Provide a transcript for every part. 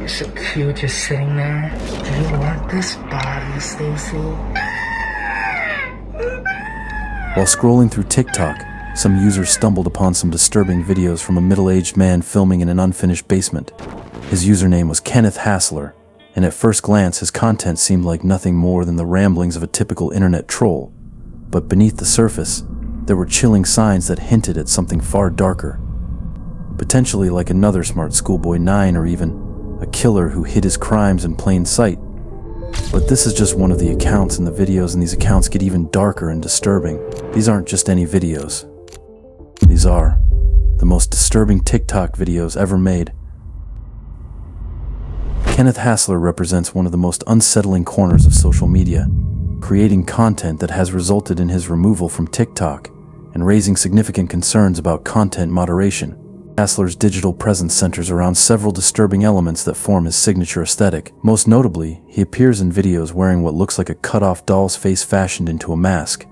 so cute just sitting there. Do you want this body, Stacy? While scrolling through TikTok, some users stumbled upon some disturbing videos from a middle-aged man filming in an unfinished basement. His username was Kenneth Hassler, and at first glance his content seemed like nothing more than the ramblings of a typical internet troll. But beneath the surface, there were chilling signs that hinted at something far darker. Potentially like another smart schoolboy 9 or even a killer who hid his crimes in plain sight. But this is just one of the accounts in the videos, and these accounts get even darker and disturbing. These aren't just any videos. These are the most disturbing TikTok videos ever made. Kenneth Hassler represents one of the most unsettling corners of social media, creating content that has resulted in his removal from TikTok and raising significant concerns about content moderation. Hassler's digital presence centers around several disturbing elements that form his signature aesthetic. Most notably, he appears in videos wearing what looks like a cut-off doll's face fashioned into a mask,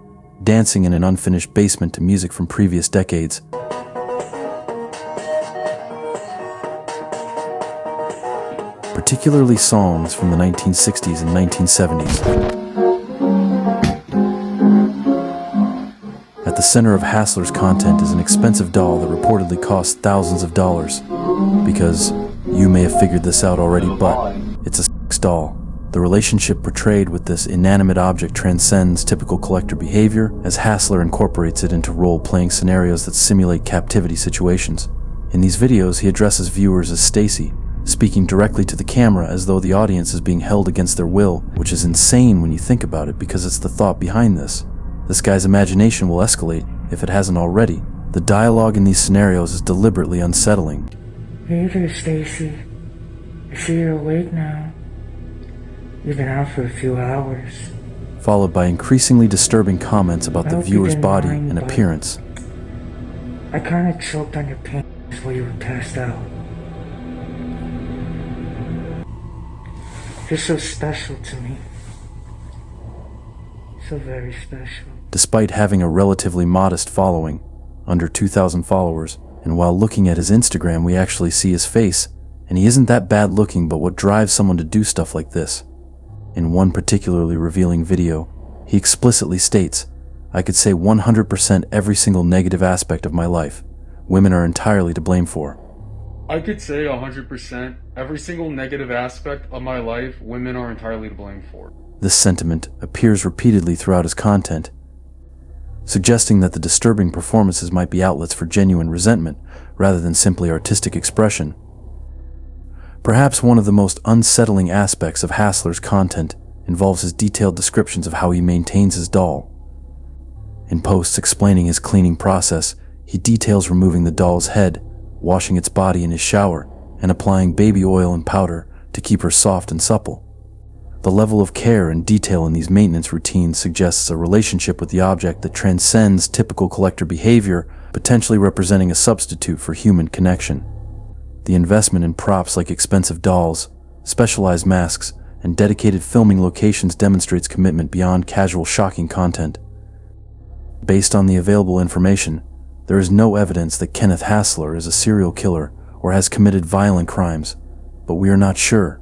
dancing in an unfinished basement to music from previous decades. Particularly songs from the 1960s and 1970s. At the center of Hassler's content is an expensive doll that reportedly costs thousands of dollars. Because you may have figured this out already, but it's a sex doll. The relationship portrayed with this inanimate object transcends typical collector behavior, as Hassler incorporates it into role-playing scenarios that simulate captivity situations. In these videos, he addresses viewers as Stacy, speaking directly to the camera as though the audience is being held against their will, which is insane when you think about it, because it's the thought behind this. This guy's imagination will escalate, if it hasn't already. The dialogue in these scenarios is deliberately unsettling. Hey there, Stacy. I see you're awake now. You've been out for a few hours. Followed by increasingly disturbing comments about the viewer's body and appearance. I kinda choked on your penis while you were passed out. You're so special to me. So very special. Despite having a relatively modest following, under 2,000 followers, and while looking at his Instagram we actually see his face, and he isn't that bad looking, but what drives someone to do stuff like this? In one particularly revealing video, he explicitly states, "I could say 100% every single negative aspect of my life. Women are entirely to blame for." I could say 100% every single negative aspect of my life, women are entirely to blame for. This sentiment appears repeatedly throughout his content, suggesting that the disturbing performances might be outlets for genuine resentment rather than simply artistic expression. Perhaps one of the most unsettling aspects of Hassler's content involves his detailed descriptions of how he maintains his doll. In posts explaining his cleaning process, he details removing the doll's head, washing its body in his shower, and applying baby oil and powder to keep her soft and supple. The level of care and detail in these maintenance routines suggests a relationship with the object that transcends typical collector behavior, potentially representing a substitute for human connection. The investment in props like expensive dolls, specialized masks, and dedicated filming locations demonstrates commitment beyond casual shocking content. Based on the available information, there is no evidence that Kenneth Hassler is a serial killer or has committed violent crimes, but we are not sure.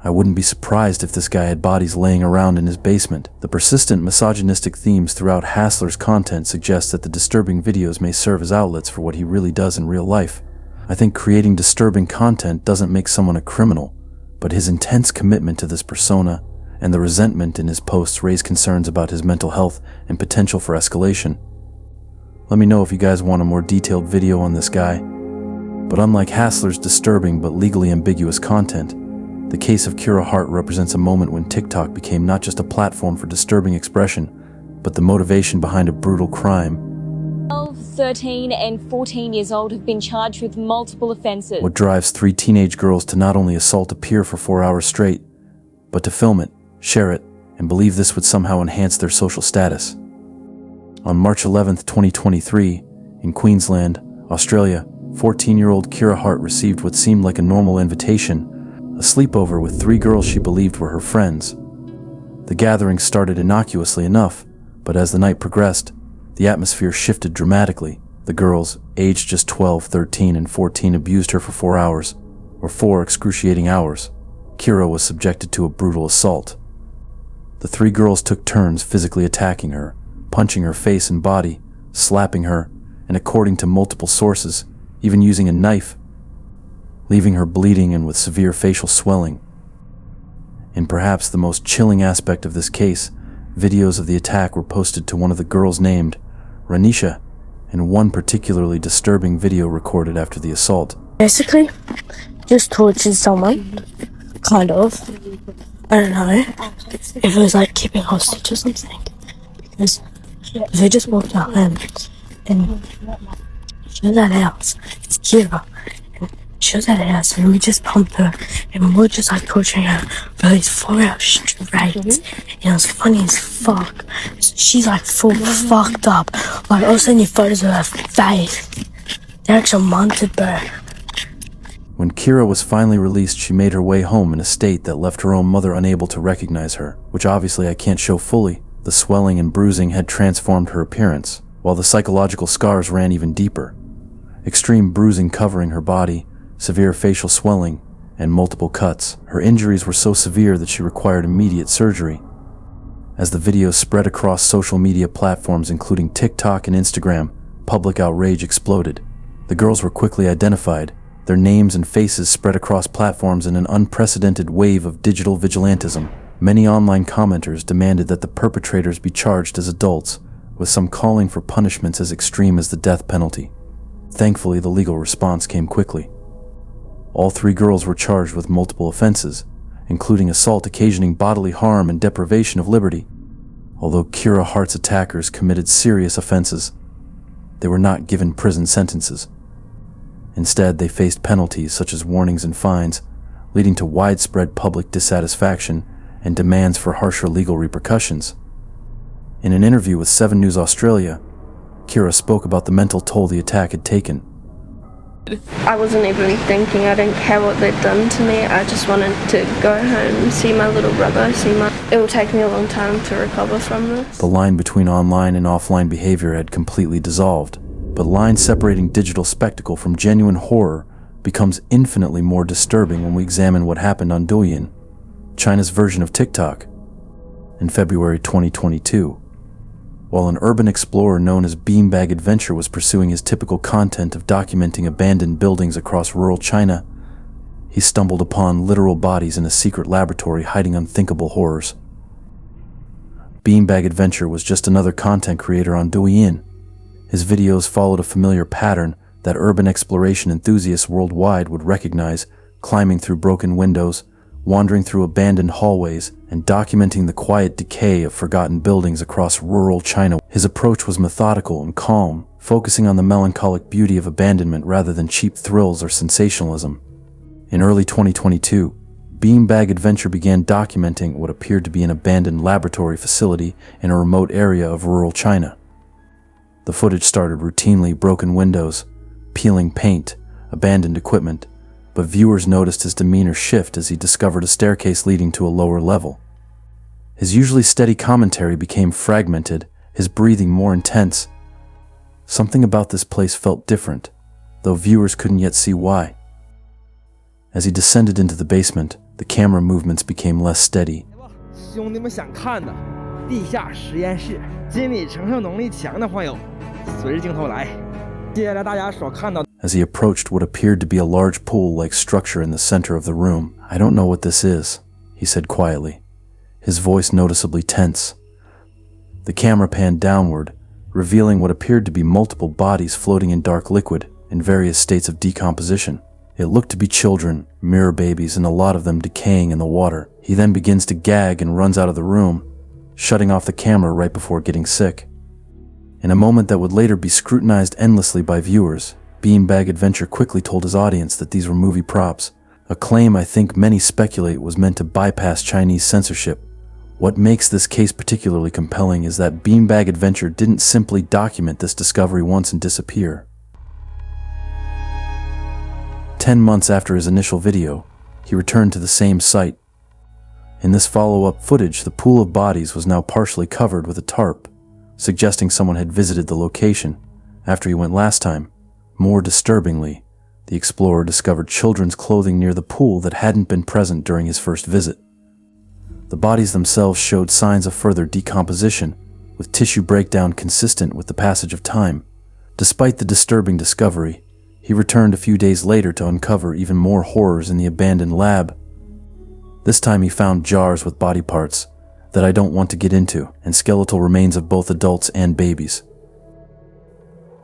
I wouldn't be surprised if this guy had bodies laying around in his basement. The persistent misogynistic themes throughout Hassler's content suggest that the disturbing videos may serve as outlets for what he really does in real life. I think creating disturbing content doesn't make someone a criminal, but his intense commitment to this persona and the resentment in his posts raise concerns about his mental health and potential for escalation. Let me know if you guys want a more detailed video on this guy. But unlike Hassler's disturbing but legally ambiguous content, the case of Kira Hart represents a moment when TikTok became not just a platform for disturbing expression, but the motivation behind a brutal crime. 12, 13 and 14 years old have been charged with multiple offenses. What drives 3 teenage girls to not only assault a peer for 4 hours straight, but to film it, share it, and believe this would somehow enhance their social status. On March 11, 2023, in Queensland, Australia, 14-year-old Kira Hart received what seemed like a normal invitation, a sleepover with 3 girls she believed were her friends. The gathering started innocuously enough, but as the night progressed, the atmosphere shifted dramatically. The girls, aged just 12, 13, and 14, abused her for 4 hours, or 4 excruciating hours. Kira was subjected to a brutal assault. The three girls took turns physically attacking her, punching her face and body, slapping her, and according to multiple sources, even using a knife, leaving her bleeding and with severe facial swelling. In perhaps the most chilling aspect of this case, videos of the attack were posted to one of the girls named Ranisha, and one particularly disturbing video recorded after the assault. Basically, just tortured someone, kind of. I don't know if it was like keeping hostage or something, because they just walked out and showed that house. It's Kira. Showed that house and we just pumped her and we were just like torturing her for these 4 hours straight. And it was funny as fuck. She's like full fucked up. Like I'll send you photos of her face. They're actually monted, bro. When Kira was finally released, she made her way home in a state that left her own mother unable to recognize her, which obviously I can't show fully. The swelling and bruising had transformed her appearance, while the psychological scars ran even deeper. Extreme bruising covering her body, severe facial swelling, and multiple cuts. Her injuries were so severe that she required immediate surgery. As the videos spread across social media platforms including TikTok and Instagram, public outrage exploded. The girls were quickly identified, their names and faces spread across platforms in an unprecedented wave of digital vigilantism. Many online commenters demanded that the perpetrators be charged as adults, with some calling for punishments as extreme as the death penalty. Thankfully, the legal response came quickly. All three girls were charged with multiple offenses, including assault occasioning bodily harm and deprivation of liberty. Although Kira Hart's attackers committed serious offenses, they were not given prison sentences. Instead, they faced penalties such as warnings and fines, leading to widespread public dissatisfaction and demands for harsher legal repercussions. In an interview with 7 News Australia, Kira spoke about the mental toll the attack had taken. I wasn't even thinking, I didn't care what they'd done to me. I just wanted to go home, see my little brother, It will take me a long time to recover from this. The line between online and offline behavior had completely dissolved, but the line separating digital spectacle from genuine horror becomes infinitely more disturbing when we examine what happened on Douyin, China's version of TikTok, in February 2022. While an urban explorer known as Beanbag Adventure was pursuing his typical content of documenting abandoned buildings across rural China, he stumbled upon literal bodies in a secret laboratory hiding unthinkable horrors. Beanbag Adventure was just another content creator on Douyin. His videos followed a familiar pattern that urban exploration enthusiasts worldwide would recognize, climbing through broken windows, wandering through abandoned hallways, and documenting the quiet decay of forgotten buildings across rural China. His approach was methodical and calm, focusing on the melancholic beauty of abandonment rather than cheap thrills or sensationalism. In early 2022, Beanbag Adventure began documenting what appeared to be an abandoned laboratory facility in a remote area of rural China. The footage started routinely broken windows, peeling paint, abandoned equipment, but viewers noticed his demeanor shift as he discovered a staircase leading to a lower level. His usually steady commentary became fragmented, his breathing more intense. Something about this place felt different, though viewers couldn't yet see why. As he descended into the basement, the camera movements became less steady. 兄弟们想看的地下实验室，心理承受能力强的朋友，随着镜头来。接下来大家所看到。 As he approached what appeared to be a large pool-like structure in the center of the room. "I don't know what this is," he said quietly, his voice noticeably tense. The camera panned downward, revealing what appeared to be multiple bodies floating in dark liquid in various states of decomposition. It looked to be children, mirror babies, and a lot of them decaying in the water. He then begins to gag and runs out of the room, shutting off the camera right before getting sick. In a moment that would later be scrutinized endlessly by viewers, Beanbag Adventure quickly told his audience that these were movie props, a claim I think many speculate was meant to bypass Chinese censorship. What makes this case particularly compelling is that Beanbag Adventure didn't simply document this discovery once and disappear. 10 months after his initial video, he returned to the same site. In this follow-up footage, the pool of bodies was now partially covered with a tarp, suggesting someone had visited the location after he went last time. More disturbingly, the explorer discovered children's clothing near the pool that hadn't been present during his first visit. The bodies themselves showed signs of further decomposition, with tissue breakdown consistent with the passage of time. Despite the disturbing discovery, he returned a few days later to uncover even more horrors in the abandoned lab. This time he found jars with body parts that I don't want to get into, and skeletal remains of both adults and babies.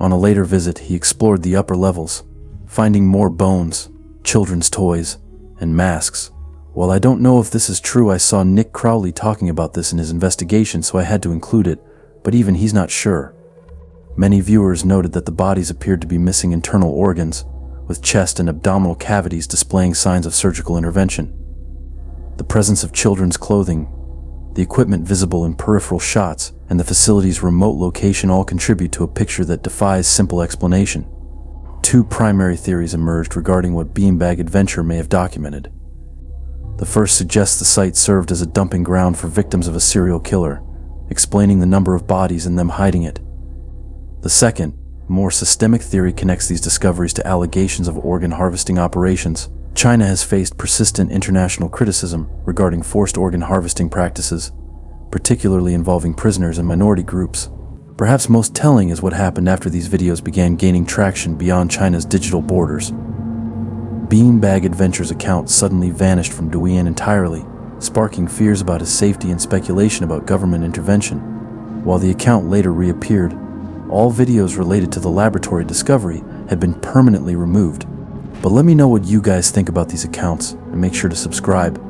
On a later visit, he explored the upper levels, finding more bones, children's toys, and masks. While I don't know if this is true, I saw Nick Crowley talking about this in his investigation, so I had to include it, but even he's not sure. Many viewers noted that the bodies appeared to be missing internal organs, with chest and abdominal cavities displaying signs of surgical intervention. The presence of children's clothing, the equipment visible in peripheral shots, and the facility's remote location all contribute to a picture that defies simple explanation. Two primary theories emerged regarding what Beanbag Adventure may have documented. The first suggests the site served as a dumping ground for victims of a serial killer, explaining the number of bodies and them hiding it. The second, more systemic theory connects these discoveries to allegations of organ harvesting operations. China has faced persistent international criticism regarding forced organ harvesting practices, particularly involving prisoners and minority groups. Perhaps most telling is what happened after these videos began gaining traction beyond China's digital borders. Beanbag Adventure's account suddenly vanished from Douyin entirely, sparking fears about his safety and speculation about government intervention. While the account later reappeared, all videos related to the laboratory discovery had been permanently removed. But let me know what you guys think about these accounts, and make sure to subscribe.